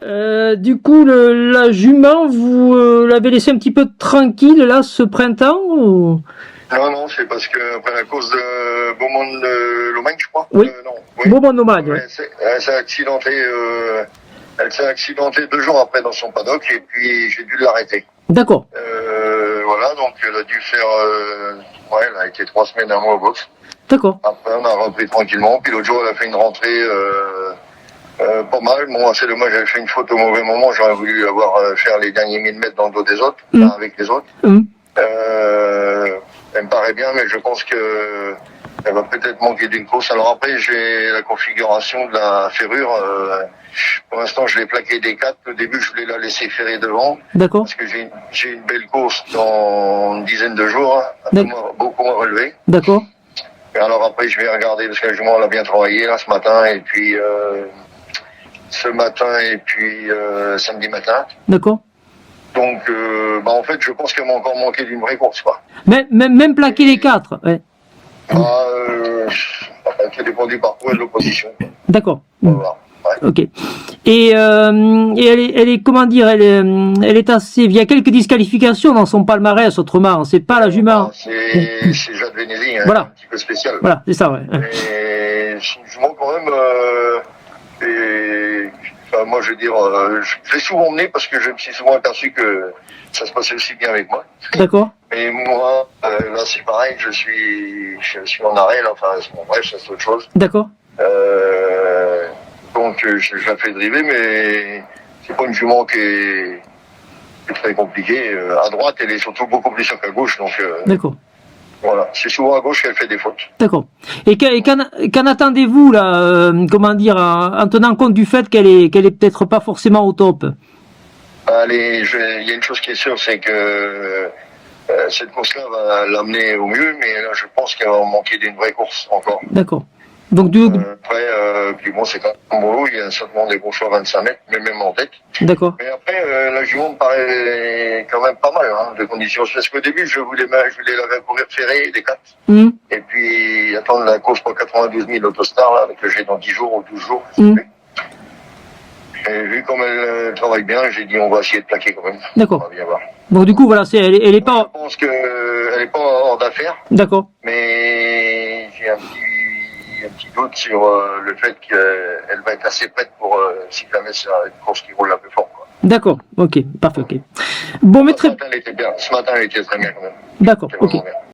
Du coup, la jument, vous l'avez laissé un petit peu tranquille là ce printemps ou... Non, non, c'est parce que après la cause de Beaumont de Lomagne, je crois. Oui. Non, oui. Bon nomade, ouais. Elle s'est accidentée. Elle s'est accidentée 2 jours après dans son paddock et puis j'ai dû l'arrêter. D'accord. Voilà, donc elle a dû faire. Ouais, elle a été 3 semaines, un mois au box. D'accord. Après, on a repris tranquillement. Puis l'autre jour, elle a fait une rentrée pas mal. Bon, c'est dommage, j'avais fait une faute au mauvais moment. J'aurais voulu faire les derniers 1000 mètres dans le dos des autres, enfin, avec les autres. Elle me paraît bien, mais je pense que elle va peut-être manquer d'une course. Alors après, j'ai la configuration de la ferrure. Pour l'instant, je l'ai plaqué des 4. Au début, je voulais la laisser ferrer devant. D'accord. Parce que j'ai une belle course dans une dizaine de jours, hein, beaucoup moins relevée. D'accord. Et alors après, je vais regarder, parce que la jument, elle a bien travaillé là ce matin, et puis samedi matin. D'accord. Donc, en fait, je pense qu'elle m'a encore manqué d'une vraie course, quoi. Même plaquer les 4, ouais. Ça dépend du parcours et de l'opposition. D'accord. Voilà. Ouais. Ok. Et elle est, comment dire, elle est assez. Il y a quelques disqualifications dans son palmarès, autrement. C'est pas la jument. C'est Jade Vénézy, hein, voilà. Un petit peu spécial. Voilà, c'est ça, ouais. Et c'est une jument quand même. Moi, je veux dire, je l'ai souvent mené parce que je me suis souvent aperçu que ça se passait aussi bien avec moi. D'accord. Mais moi, là, c'est pareil, je suis en arrêt, là, enfin, bref, c'est autre chose. D'accord. Donc, je la fais driver, mais c'est pas une jument qui est très compliquée. À droite, elle est surtout beaucoup plus sûre qu'à gauche, donc. D'accord. Voilà, c'est souvent à gauche qu'elle fait des fautes. D'accord. Et qu'en attendez-vous là, comment dire, en tenant compte du fait qu'elle est peut-être pas forcément au top? Il y a une chose qui est sûre, c'est que cette course-là va l'amener au mieux, mais là, je pense qu'elle va manquer d'une vraie course encore. D'accord. Donc après, puis bon, c'est quand même beau, il y a certainement des bons choix à 25 mètres, mais même en tête. D'accord. Mais après, la jument me paraît quand même pas mal, hein, de conditions. Parce qu'au début, je voulais la courir ferrée des 4. Et puis attendre la course pour 92 000 Autostar, là, que j'ai dans 10 jours ou 12 jours. Et vu comme elle travaille bien, j'ai dit on va essayer de plaquer quand même. D'accord. On va bien voir. Donc du coup, voilà, elle est pas. Je pense qu'elle est pas hors d'affaire. D'accord. Mais j'ai un petit doute sur le fait qu'elle va être assez prête pour si jamais c'est une course qui roule un peu fort. D'accord, ok, parfait, ok. Bon, mais Ce matin, elle était bien. Ce matin, elle était très bien quand même. D'accord, ok.